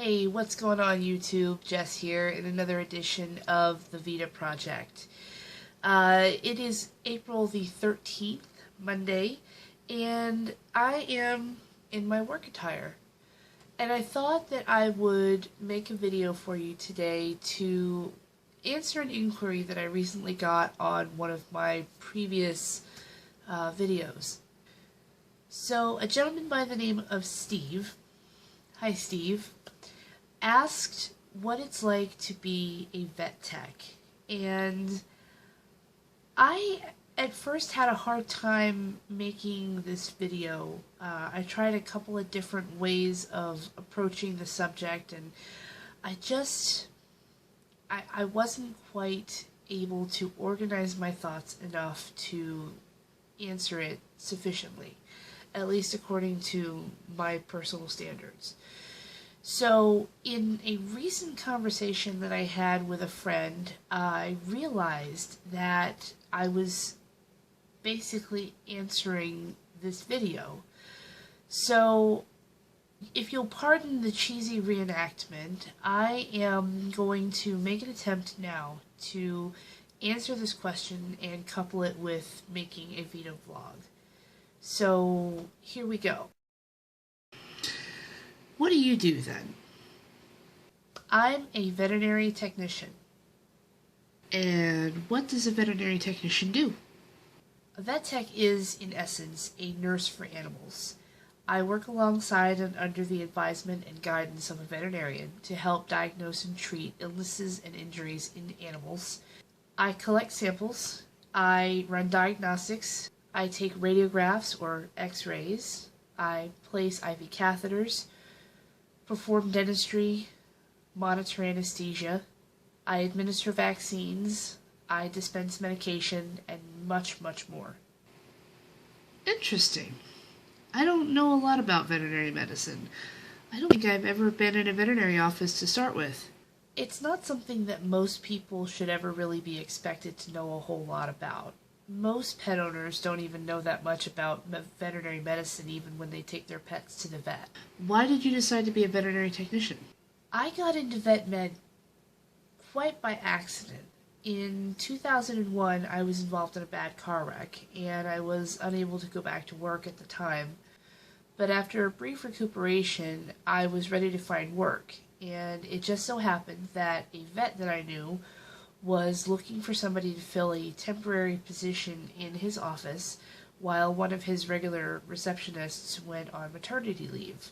Hey, what's going on YouTube? Jess here in another edition of the VEDA project. It is April the 13th, Monday, and I am in my work attire. And I thought that I would make a video for you today to answer an inquiry that I recently got on one of my previous videos. So, a gentleman by the name of Steve, hi Steve, asked what it's like to be a vet tech, and I at first had a hard time making this video. I tried a couple of different ways of approaching the subject, and I wasn't quite able to organize my thoughts enough to answer it sufficiently, at least according to my personal standards. So, in a recent conversation that I had with a friend, I realized that I was basically answering this video. So, if you'll pardon the cheesy reenactment, I am going to make an attempt now to answer this question and couple it with making a VEDA vlog. So, here we go. What do you do then? I'm a veterinary technician. And what does a veterinary technician do? A vet tech is, in essence, a nurse for animals. I work alongside and under the advisement and guidance of a veterinarian to help diagnose and treat illnesses and injuries in animals. I collect samples. I run diagnostics. I take radiographs or x-rays. I place IV catheters, perform dentistry, monitor anesthesia, I administer vaccines, I dispense medication, and much, much more. Interesting. I don't know a lot about veterinary medicine. I don't think I've ever been in a veterinary office to start with. It's not something that most people should ever really be expected to know a whole lot about. Most pet owners don't even know that much about veterinary medicine even when they take their pets to the vet. Why did you decide to be a veterinary technician? I got into vet med quite by accident. In 2001, I was involved in a bad car wreck, and I was unable to go back to work at the time. But after a brief recuperation, I was ready to find work, and it just so happened that a vet that I knew was looking for somebody to fill a temporary position in his office while one of his regular receptionists went on maternity leave.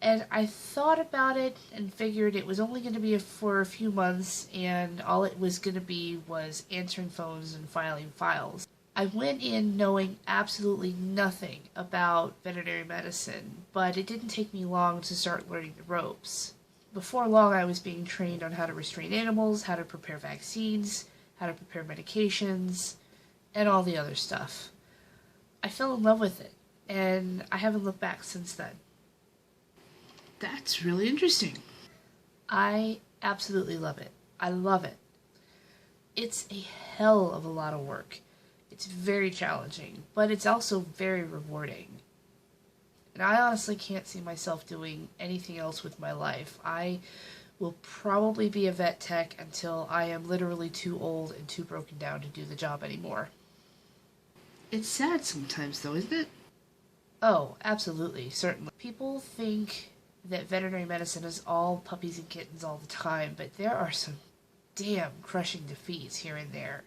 And I thought about it and figured it was only going to be for a few months, and all it was going to be was answering phones and filing files. I went in knowing absolutely nothing about veterinary medicine, but it didn't take me long to start learning the ropes. Before long, I was being trained on how to restrain animals, how to prepare vaccines, how to prepare medications, and all the other stuff. I fell in love with it, and I haven't looked back since then. That's really interesting. I absolutely love it. I love it. It's a hell of a lot of work. It's very challenging, but it's also very rewarding. And I honestly can't see myself doing anything else with my life. I will probably be a vet tech until I am literally too old and too broken down to do the job anymore. It's sad sometimes, though, isn't it? Oh, absolutely, certainly. People think that veterinary medicine is all puppies and kittens all the time, but there are some damn crushing defeats here and there.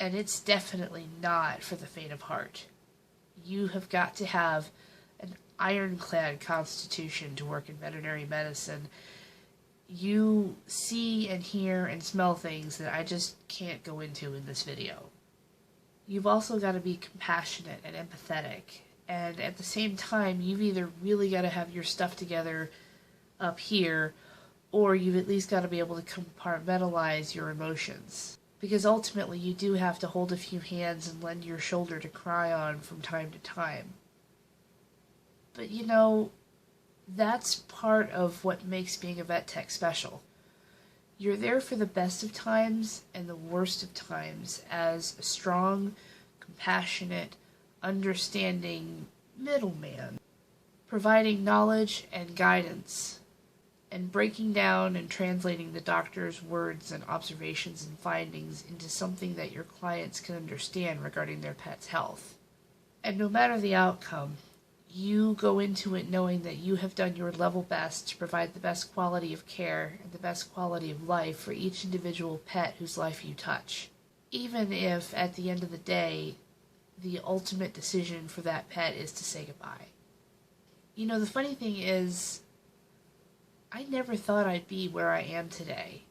And it's definitely not for the faint of heart. You have got to have an ironclad constitution to work in veterinary medicine. You see and hear and smell things that I just can't go into in this video. You've also got to be compassionate and empathetic, and at the same time, you've either really got to have your stuff together up here, or you've at least got to be able to compartmentalize your emotions. Because ultimately, you do have to hold a few hands and lend your shoulder to cry on from time to time. But you know, that's part of what makes being a vet tech special. You're there for the best of times and the worst of times as a strong, compassionate, understanding middleman, providing knowledge and guidance and breaking down and translating the doctor's words and observations and findings into something that your clients can understand regarding their pet's health. And no matter the outcome, you go into it knowing that you have done your level best to provide the best quality of care and the best quality of life for each individual pet whose life you touch. Even if, at the end of the day, the ultimate decision for that pet is to say goodbye. You know, the funny thing is, I never thought I'd be where I am today.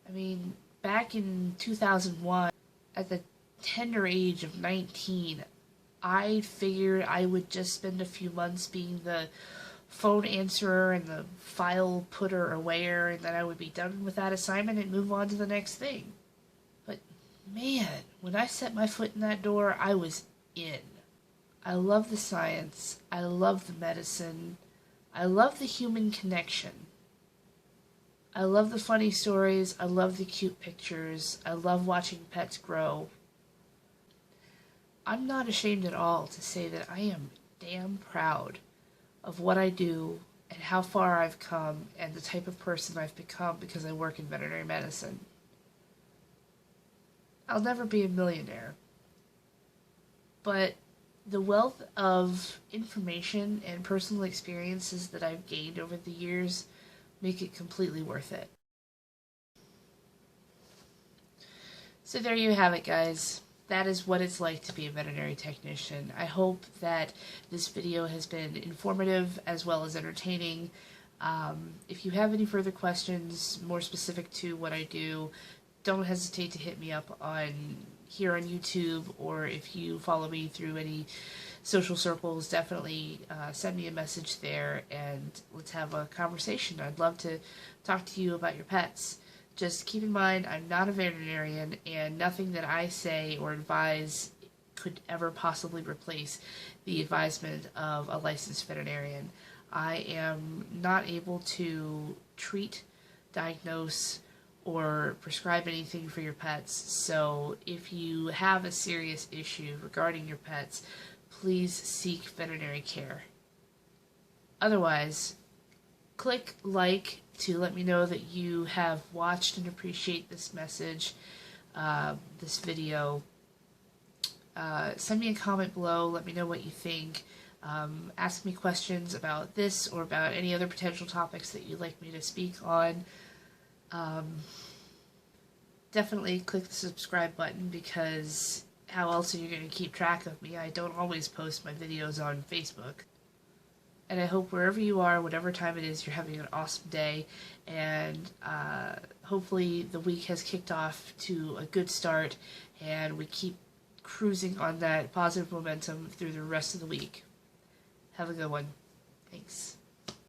I mean, back in 2001, at the tender age of 19, I figured I would just spend a few months being the phone answerer and the file putter awayer, and then I would be done with that assignment and move on to the next thing. But man, when I set my foot in that door, I was in. I love the science, I love the medicine, I love the human connection. I love the funny stories, I love the cute pictures, I love watching pets grow. I'm not ashamed at all to say that I am damn proud of what I do and how far I've come and the type of person I've become because I work in veterinary medicine. I'll never be a millionaire, but the wealth of information and personal experiences that I've gained over the years make it completely worth it. So there you have it, guys. That is what it's like to be a veterinary technician. I hope that this video has been informative as well as entertaining. If you have any further questions more specific to what I do, don't hesitate to hit me up here on YouTube, or if you follow me through any social circles, definitely send me a message there and let's have a conversation. I'd love to talk to you about your pets. Just keep in mind, I'm not a veterinarian, and nothing that I say or advise could ever possibly replace the advisement of a licensed veterinarian. I am not able to treat, diagnose, or prescribe anything for your pets, so if you have a serious issue regarding your pets, please seek veterinary care. Otherwise, click like to let me know that you have watched and appreciate this message, this video. Send me a comment below, let me know what you think. Ask me questions about this or about any other potential topics that you'd like me to speak on. Definitely click the subscribe button, because how else are you going to keep track of me? I don't always post my videos on Facebook. And I hope wherever you are, whatever time it is, you're having an awesome day, and hopefully the week has kicked off to a good start, and we keep cruising on that positive momentum through the rest of the week. Have a good one. Thanks.